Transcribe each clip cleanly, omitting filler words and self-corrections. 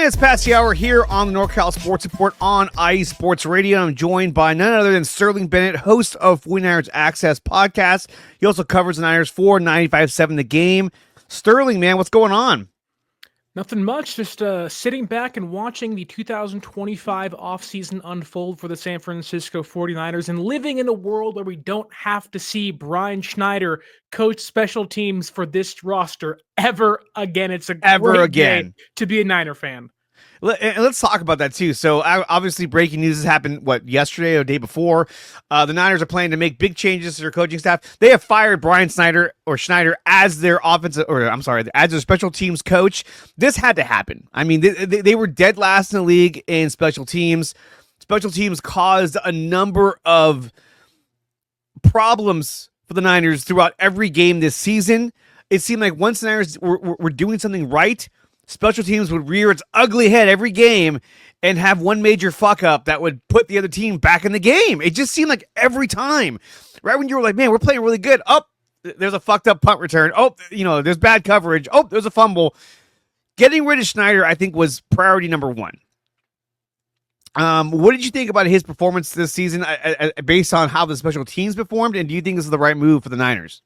minutes past the hour here on the NorCal Sports Report on IE Sports Radio. I'm joined by none other than Sterling Bennett, host of 49ers Access podcast. He also covers the Niners for 95.7 The Game. Sterling, man, what's going on? Nothing much, just sitting back and watching the 2025 offseason unfold for the San Francisco 49ers and living in a world where we don't have to see Brian Schneider coach special teams for this roster ever again. It's a great day to be a Niner fan. Let's talk about that too. So obviously breaking news has happened, yesterday or the day before. The Niners are planning to make big changes to their coaching staff. They have fired Brian Schneider as their as their special teams coach. This had to happen. I mean, they were dead last in the league in special teams. Special teams caused a number of problems for the Niners throughout every game this season. It seemed like once the Niners were doing something right, special teams would rear its ugly head every game and have one major fuck up that would put the other team back in the game. It just seemed like every time, right when you were like, man, we're playing really good. Oh, there's a fucked up punt return. Oh, there's bad coverage. Oh, there's a fumble. Getting rid of Schneider, I think, was priority number one. What did you think about his performance this season based on how the special teams performed? And do you think this is the right move for the Niners?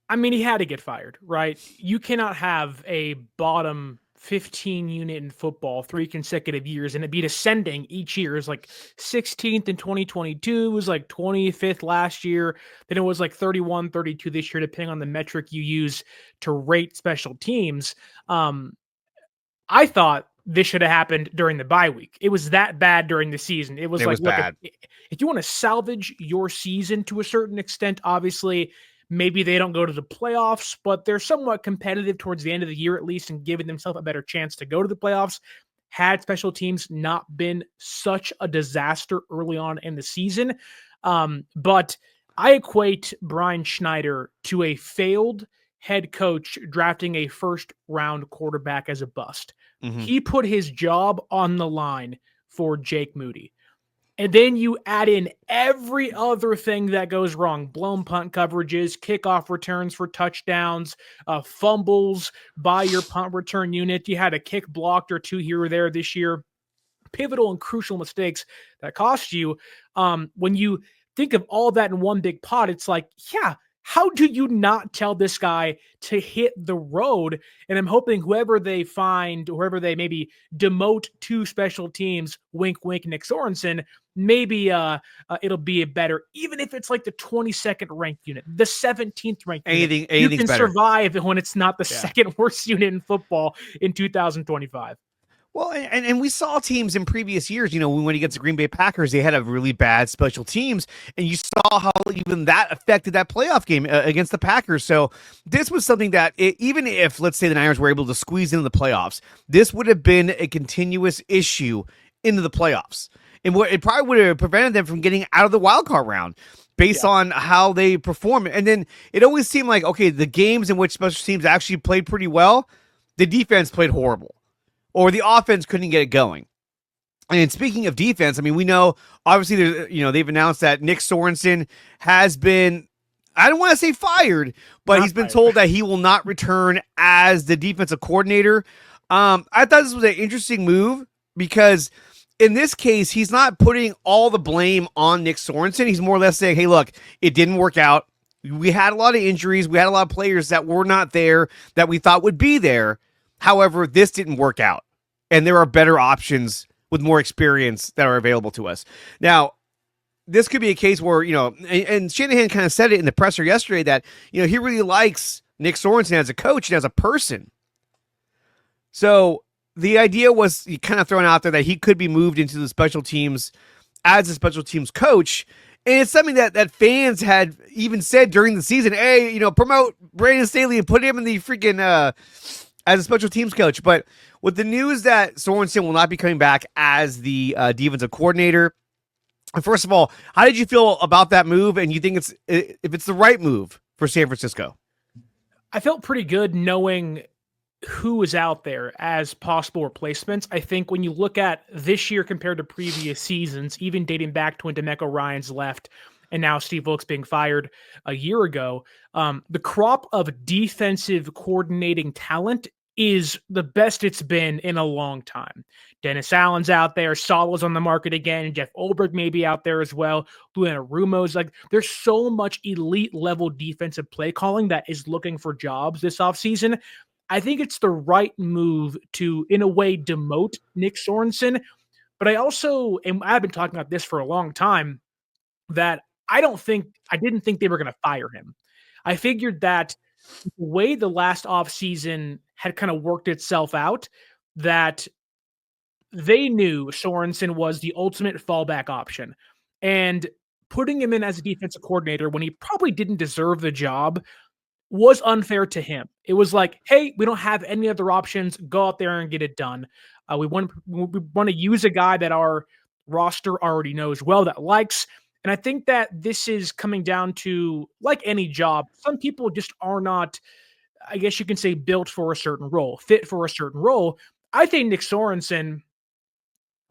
I mean, he had to get fired, right? You cannot have a bottom 15 unit in football 3 consecutive years and it be descending each year. It's like 16th in 2022, it was like 25th last year, then it was like 31, 32 this year, depending on the metric you use to rate special teams. I thought this should have happened during the bye week. It was that bad during the season. It was bad. If you want to salvage your season to a certain extent, obviously, maybe they don't go to the playoffs, but they're somewhat competitive towards the end of the year, at least, and giving themselves a better chance to go to the playoffs. Had special teams not been such a disaster early on in the season. But I equate Brian Schneider to a failed head coach drafting a first-round quarterback as a bust. Mm-hmm. He put his job on the line for Jake Moody. And then you add in every other thing that goes wrong. Blown punt coverages, kickoff returns for touchdowns, fumbles by your punt return unit. You had a kick blocked or two here or there this year. Pivotal and crucial mistakes that cost you. When you think of all that in one big pot, it's like, yeah, how do you not tell this guy to hit the road? And I'm hoping whoever they find, whoever they maybe demote to special teams, wink, wink, Nick Sorensen, maybe it'll be a better, even if it's like the 22nd ranked unit, the 17th ranked unit. You can better survive when it's not the second worst unit in football in 2025. Well, and we saw teams in previous years, when you get to Green Bay Packers, they had a really bad special teams, and you saw how even that affected that playoff game against the Packers. So this was something that even if, let's say, the Niners were able to squeeze into the playoffs, this would have been a continuous issue into the playoffs. And it probably would have prevented them from getting out of the wild card round based on how they perform. And then it always seemed like, okay, the games in which special teams actually played pretty well, the defense played horrible. Or the offense couldn't get it going. And speaking of defense, I mean, we know, obviously, they've announced that Nick Sorensen has been, I don't want to say fired, but he's been told that he will not return as the defensive coordinator. I thought this was an interesting move because in this case, he's not putting all the blame on Nick Sorensen. He's more or less saying, hey, look, it didn't work out. We had a lot of injuries. We had a lot of players that were not there that we thought would be there. However, this didn't work out. And there are better options with more experience that are available to us. Now, this could be a case where, and Shanahan kind of said it in the presser yesterday that, he really likes Nick Sorensen as a coach and as a person. So the idea was kind of thrown out there that he could be moved into the special teams as a special teams coach. And it's something that fans had even said during the season, hey, promote Brandon Staley and put him in the freaking as a special teams coach. But with the news that Sorensen will not be coming back as the defensive coordinator, first of all, how did you feel about that move? And you think if it's the right move for San Francisco? I felt pretty good knowing who was out there as possible replacements. I think when you look at this year compared to previous seasons, even dating back to when DeMeco Ryans left and now Steve Wilkes being fired a year ago, the crop of defensive coordinating talent is the best it's been in a long time. Dennis Allen's out there. Saleh's on the market again. Jeff Ulbrich may be out there as well. Luana Rumo's like, there's so much elite level defensive play calling that is looking for jobs this offseason. I think it's the right move to, in a way, demote Nick Sorensen. But I also, and I've been talking about this for a long time, that I didn't think they were going to fire him. I figured that the way the last offseason had kind of worked itself out, that they knew Sorensen was the ultimate fallback option. And putting him in as a defensive coordinator when he probably didn't deserve the job was unfair to him. It was like, hey, we don't have any other options. Go out there and get it done. We want to use a guy that our roster already knows well, that likes. And I think that this is coming down to, like any job, some people just are not, I guess you can say, built for a certain role, fit for a certain role. I think Nick Sorensen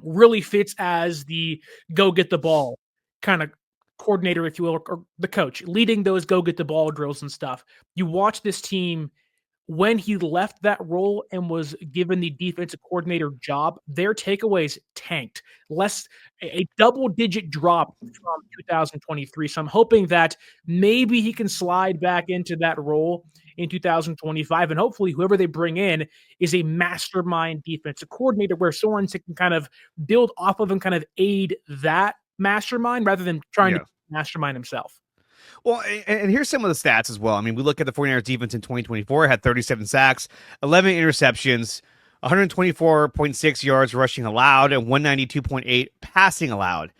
really fits as the go get the ball kind of coordinator, if you will, or the coach, leading those go get the ball drills and stuff. You watch this team when he left that role and was given the defensive coordinator job, their takeaways tanked. A double-digit drop from 2023. So I'm hoping that maybe he can slide back into that role in 2025, and hopefully whoever they bring in is a mastermind defensive coordinator where Sorensen can kind of build off of and kind of aid that mastermind rather than trying to mastermind himself. Well, and here's some of the stats as well. I mean, we look at the 49ers defense in 2024, had 37 sacks, 11 interceptions, 124.6 yards rushing allowed, and 192.8 passing allowed.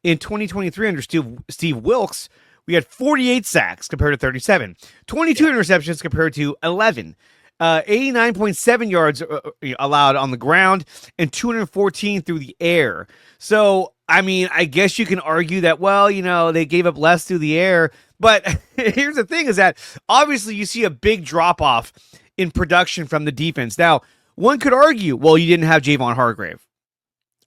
In 2023, under Steve Wilkes, we had 48 sacks compared to 37, 22 interceptions compared to 11, 89.7 yards allowed on the ground, and 214 through the air. So, I mean, I guess you can argue that, well, they gave up less through the air. But here's the thing is that obviously you see a big drop off in production from the defense. Now, one could argue, well, you didn't have Javon Hargrave.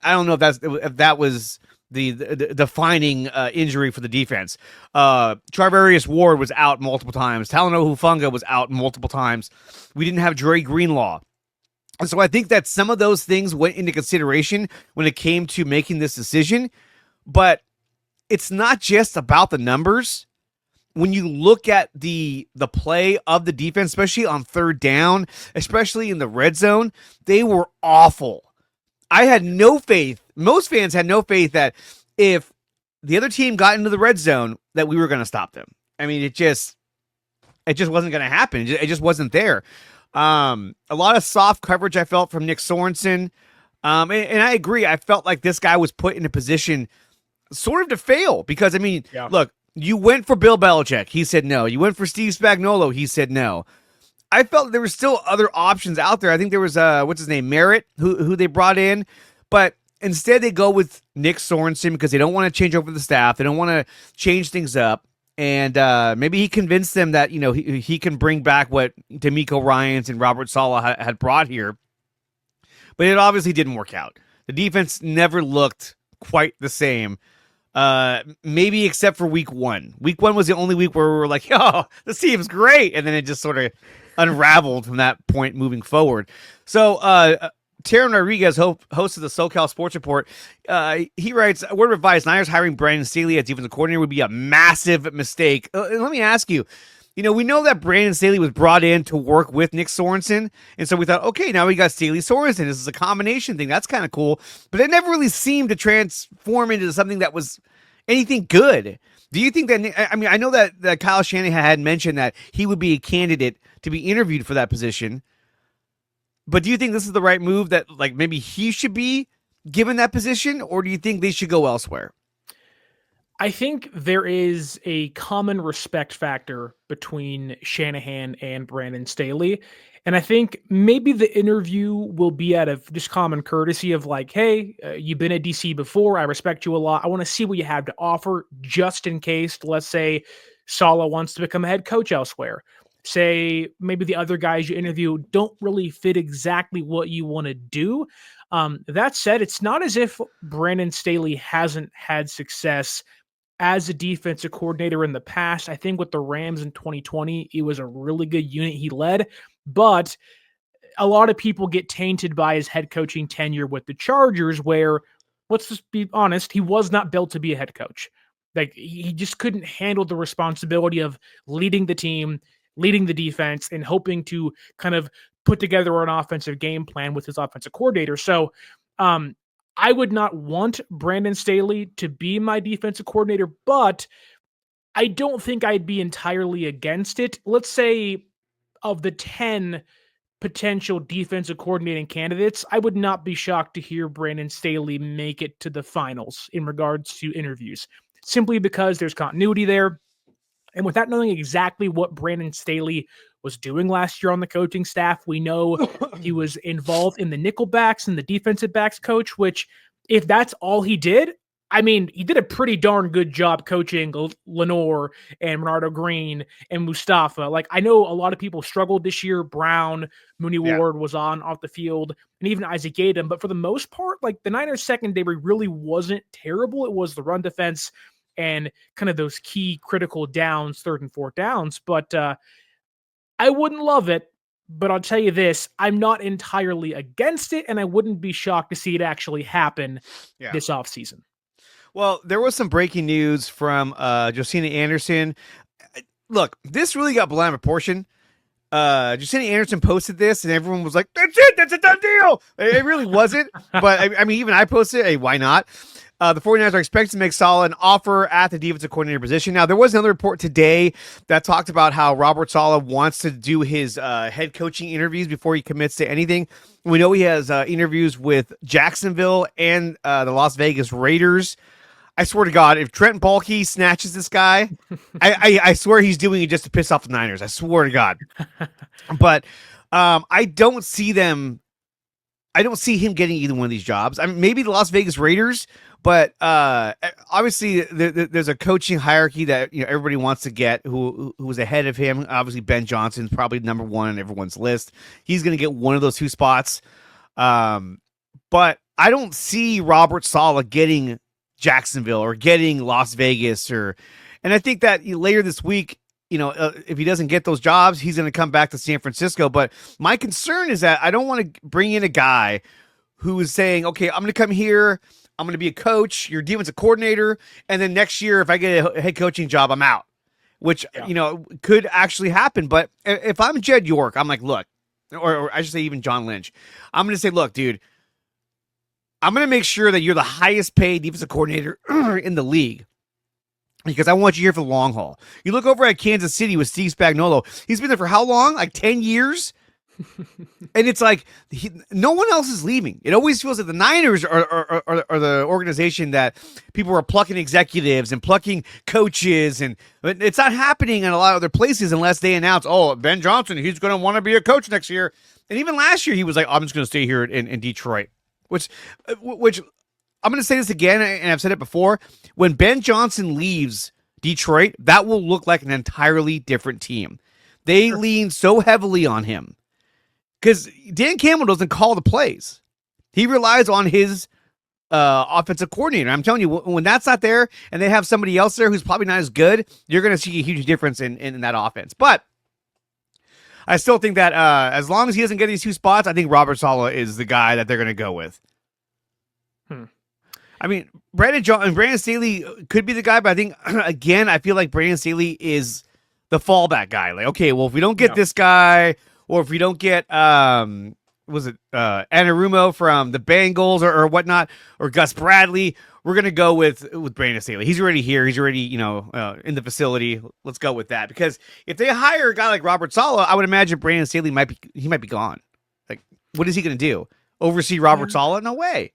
I don't know if that was the defining injury for the defense. Charvarius Ward was out multiple times. Talanoa Hufanga was out multiple times. We didn't have Dre Greenlaw. And so I think that some of those things went into consideration when it came to making this decision. But it's not just about the numbers. When you look at the play of the defense, especially on third down, especially in the red zone, they were awful. I had no faith. Most fans had no faith that if the other team got into the red zone, that we were going to stop them. I mean, it just wasn't going to happen. It just wasn't there. A lot of soft coverage I felt from Nick Sorensen. And I agree. I felt like this guy was put in a position sort of to fail because, I mean, look, you went for Bill Belichick. He said no. You went for Steve Spagnuolo. He said no. I felt there were still other options out there. I think there was, what's his name, Merritt, who they brought in. But instead they go with Nick Sorensen because they don't want to change over the staff. They don't want to change things up. And maybe he convinced them that, he can bring back what D'Amico Ryans and Robert Saleh had brought here. But it obviously didn't work out. The defense never looked quite the same. Maybe except for week one. Week one was the only week where we were like, oh, this team's great. And then it just sort of unraveled from that point moving forward. So, Taryn Rodriguez, host of the SoCal Sports Report, he writes, word of advice, Niners hiring Brandon Staley as defensive coordinator would be a massive mistake. Let me ask you, we know that Brandon Staley was brought in to work with Nick Sorensen, and so we thought, okay, now we got Staley Sorensen. This is a combination thing. That's kind of cool, but it never really seemed to transform into something that was anything good. Do you think that, I mean, I know that Kyle Shanahan had mentioned that he would be a candidate to be interviewed for that position, but do you think this is the right move, that like maybe he should be given that position, or do you think they should go elsewhere? I think there is a common respect factor between Shanahan and Brandon Staley. And I think maybe the interview will be out of just common courtesy of like, hey, you've been at DC before. I respect you a lot. I want to see what you have to offer just in case, let's say, Saleh wants to become a head coach elsewhere. Say maybe the other guys you interview don't really fit exactly what you want to do. That said, it's not as if Brandon Staley hasn't had success as a defensive coordinator in the past. I think with the Rams in 2020, it was a really good unit he led, but a lot of people get tainted by his head coaching tenure with the Chargers, where, let's just be honest, he was not built to be a head coach. Like, he just couldn't handle the responsibility of leading the team, leading the defense, and hoping to kind of put together an offensive game plan with his offensive coordinator. So I would not want Brandon Staley to be my defensive coordinator, but I don't think I'd be entirely against it. Let's say of the 10 potential defensive coordinating candidates, I would not be shocked to hear Brandon Staley make it to the finals in regards to interviews, simply because there's continuity there. And without knowing exactly what Brandon Staley was doing last year on the coaching staff, we know he was involved in the nickel backs and the defensive backs coach, which, if that's all he did, I mean, he did a pretty darn good job coaching Lenore and Bernardo Green and Mustafa. Like, I know a lot of people struggled this year. Brown, Mooney Ward was off the field, and even Isaac Gadem. But for the most part, like, the Niners secondary really wasn't terrible. It was the run defense and kind of those key critical downs, 3rd and 4th downs. But I wouldn't love it. But I'll tell you this, I'm not entirely against it, and I wouldn't be shocked to see it actually happen this offseason. Well, there was some breaking news from Josina Anderson. Look, this really got blown out of proportion. Josina Anderson posted this, and everyone was like, "That's it, that's a done deal." It really wasn't, but I mean, even I posted it. Hey, why not? The 49ers are expected to make Saleh an offer at the defensive coordinator position. Now, there was another report today that talked about how Robert Saleh wants to do his head coaching interviews before he commits to anything. We know he has interviews with Jacksonville and the Las Vegas Raiders. I swear to God, if Trent Baalke snatches this guy, I swear he's doing it just to piss off the Niners. I swear to God. But I don't see him getting either one of these jobs. I mean, maybe the Las Vegas Raiders, but obviously there's a coaching hierarchy that everybody wants to get who was ahead of him. Obviously, Ben Johnson's probably number one on everyone's list. He's going to get one of those 2 spots. But I don't see Robert Saleh getting Jacksonville or getting Las Vegas, and I think that later this week, if he doesn't get those jobs, he's going to come back to San Francisco. But my concern is that I don't want to bring in a guy who is saying, okay, I'm going to come here, I'm going to be a coach, your defensive coordinator, and then next year, if I get a head coaching job, I'm out, which, could actually happen. But if I'm Jed York, I'm like, look, or I should say even John Lynch, I'm going to say, look, dude, I'm going to make sure that you're the highest paid defensive coordinator in the league because I want you here for the long haul. You look over at Kansas City with Steve Spagnuolo. He's been there for how long? Like 10 years? And it's like no one else is leaving. It always feels like the Niners are the organization that people are plucking executives and plucking coaches, and it's not happening in a lot of other places unless they announce, oh, Ben Johnson, he's going to want to be a coach next year. And even last year, he was like, I'm just going to stay here in Detroit. Which I'm going to say this again, and I've said it before. When Ben Johnson leaves Detroit, that will look like an entirely different team. They lean so heavily on him because Dan Campbell doesn't call the plays. He relies on his offensive coordinator. I'm telling you, when that's not there and they have somebody else there who's probably not as good, you're going to see a huge difference in that offense. But I still think that as long as he doesn't get these 2 spots, I think Robert Saleh is the guy that they're going to go with. I mean, Brandon Staley could be the guy, but I think, again, I feel like Brandon Staley is the fallback guy. Like, okay, well, if we don't get this guy, or if we don't get, Anarumo from the Bengals or whatnot, or Gus Bradley, we're going to go with Brandon Staley. He's already here. He's already, in the facility. Let's go with that. Because if they hire a guy like Robert Saleh, I would imagine Brandon Staley might be gone. Like, what is he going to do? Oversee Robert Saleh? No way.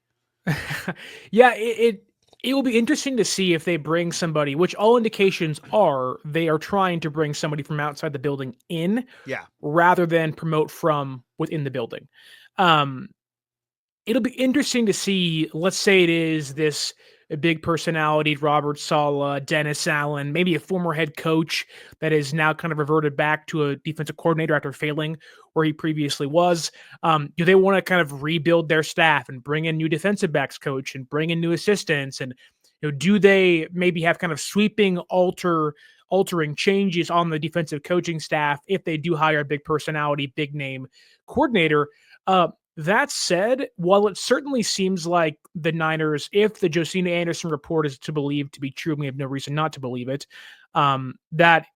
Yeah, it will be interesting to see if they bring somebody, which all indications are they are trying to bring somebody from outside the building in, rather than promote from within the building. It'll be interesting to see, let's say it is this big personality, Robert Saleh, Dennis Allen, maybe a former head coach that is now kind of reverted back to a defensive coordinator after failing where he previously was. Do they want to kind of rebuild their staff and bring in new defensive backs coach and bring in new assistants? And do they maybe have kind of sweeping alter altering changes on the defensive coaching staff if they do hire a big personality, big name coordinator. That said, while it certainly seems like the Niners, if the Josina Anderson report is to be true, we have no reason not to believe it, that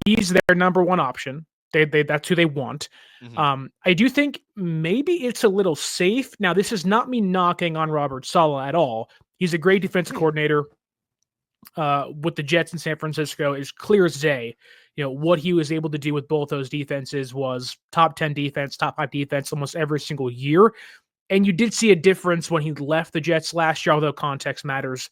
he's their number one option. That's who they want. Mm-hmm. I do think maybe it's a little safe. Now, this is not me knocking on Robert Saleh at all. He's a great defensive coordinator with the Jets in San Francisco. Is clear as day. What he was able to do with both those defenses was top 10 defense, top 5 defense almost every single year. And you did see a difference when he left the Jets last year, although context matters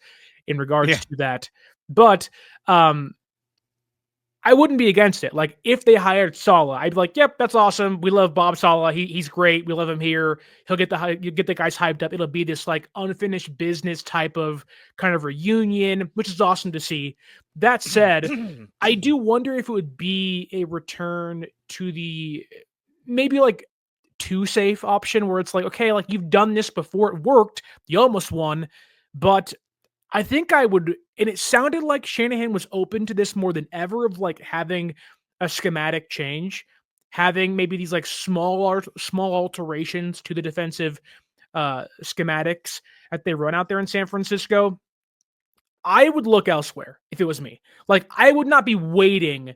in regards to that. But I wouldn't be against it. Like, if they hired Saleh, I'd be like, yep, that's awesome. We love Bob Saleh. He's great. We love him here. You get the guys hyped up. It'll be this like unfinished business type of kind of reunion, which is awesome to see. That said, I do wonder if it would be a return to the maybe like too safe option where it's like, okay, like you've done this before. It worked. You almost won. But I think I would, and it sounded like Shanahan was open to this more than ever, of like having a schematic change, having maybe these like small alterations to the defensive schematics that they run out there in San Francisco. I would look elsewhere if it was me. Like, I would not be waiting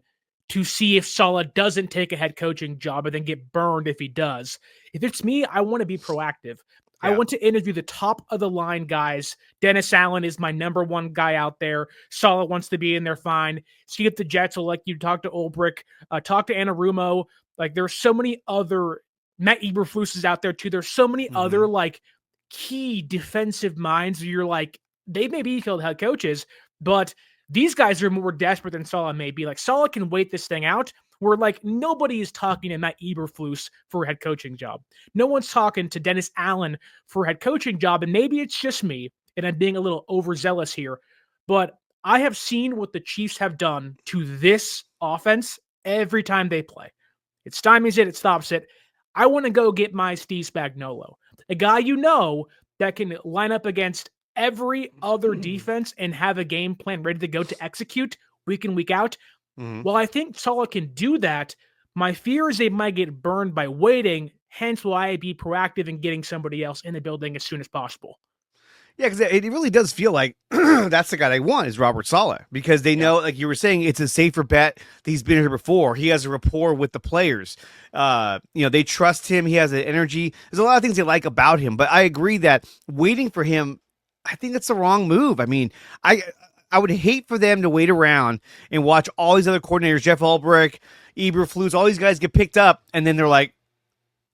to see if Saleh doesn't take a head coaching job and then get burned if he does. If it's me, I want to be proactive. I want to interview the top of the line guys. Dennis Allen is my number one guy out there. Saleh wants to be in there, fine. See if the Jets will like you. Talk to Ulbrich, talk to Anarumo. Like, there's so many other Matt Eberflus is out there too. There's so many other like key defensive minds where you're like, they may be killed head coaches, but these guys are more desperate than Saleh may be. Like, Saleh can wait this thing out. Where like nobody is talking to Matt Eberflus for a head coaching job. No one's talking to Dennis Allen for a head coaching job. And maybe it's just me and I'm being a little overzealous here, but I have seen what the Chiefs have done to this offense every time they play. It stymies it, it stops it. I want to go get my Steve Spagnuolo, a guy that can line up against every other defense and have a game plan ready to go to execute week in, week out. Well, I think Saleh can do that. My fear is they might get burned by waiting. Hence, will I be proactive in getting somebody else in the building as soon as possible? Yeah, because it really does feel like that's the guy they want is Robert Saleh, because they know, like you were saying, it's a safer bet. He's been here before. He has a rapport with the players. They trust him. He has an energy. There's a lot of things they like about him, but I agree that waiting for him, I think that's the wrong move. I mean, I would hate for them to wait around and watch all these other coordinators, Jeff Ulbrich, Eberflus, all these guys get picked up, and then they're like,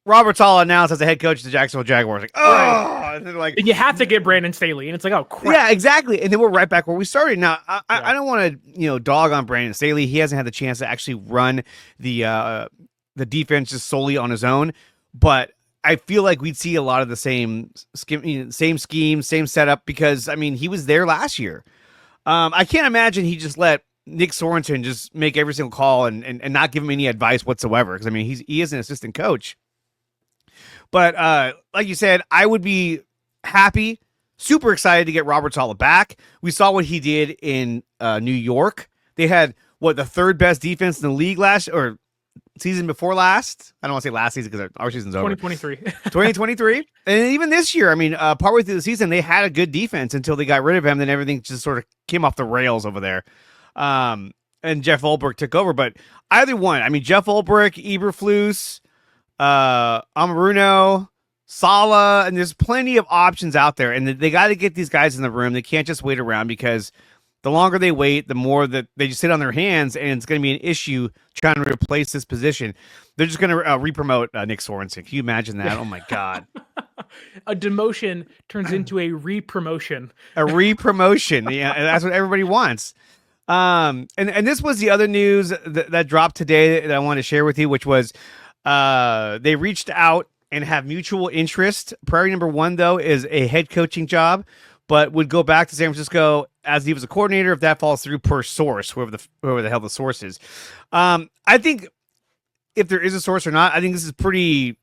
Robert Saleh announced as the head coach of the Jacksonville Jaguars. Like, oh, right. And they're like, and you have to get Brandon Staley, and it's like, oh crap. Yeah, exactly. And then we're right back where we started. Now, I don't want to, dog on Brandon Staley. He hasn't had the chance to actually run the defense just solely on his own, but I feel like we'd see a lot of the same scheme, same setup, because I mean, he was there last year. I can't imagine he just let Nick Sorensen just make every single call and not give him any advice whatsoever. Because I mean, he is an assistant coach. But like you said, I would be happy, super excited to get Robert Saleh back. We saw what he did in New York. They had the third best defense in the league season before last. I don't want to say last season because our season's over. 2023. And even this year, I mean, partway through the season, they had a good defense until they got rid of him. Then everything just sort of came off the rails over there. And Jeff Ulbrich took over. But either one, I mean, Jeff Ulbrich, Eberflus, Amaruno, Saleh, and there's plenty of options out there. And they got to get these guys in the room. They can't just wait around, because the longer they wait, the more that they just sit on their hands, and it's going to be an issue trying to replace this position. They're just going to re-promote Nick Sorensen. Can you imagine that? Oh, my God. A demotion turns into a re-promotion. A re-promotion. Yeah, and that's what everybody wants. And this was the other news that dropped today that I want to share with you, which was they reached out and have mutual interest. Priority number one, though, is a head coaching job, but would go back to San Francisco as he was a coordinator if that falls through, per source, whoever the hell the source is. I think if there is a source or not, I think this is pretty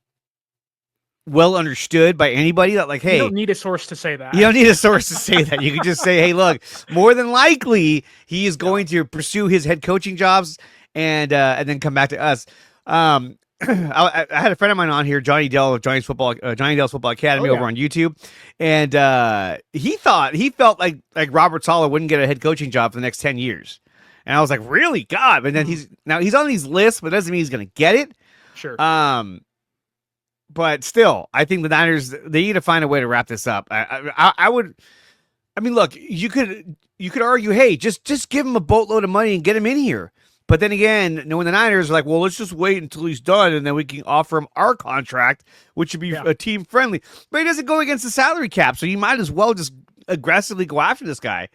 well understood by anybody that, like, hey, You don't need a source to say that. you don't need a source to say that. You can just say, hey, look, more than likely he is going to pursue his head coaching jobs and then come back to us. I had a friend of mine on here, Johnny Dell of Johnny Dell's Football Academy over on YouTube, and he felt like Robert Saleh wouldn't get a head coaching job for the next 10 years. And I was like, really? God. And then he's on these lists, but it doesn't mean he's going to get it. Sure. But still, I think the Niners, they need to find a way to wrap this up. I mean, look, you could argue, hey, just give him a boatload of money and get him in here. But then again, when the Niners are like, well, let's just wait until he's done, and then we can offer him our contract, which would be a team friendly. But he doesn't go against the salary cap, so you might as well just aggressively go after this guy.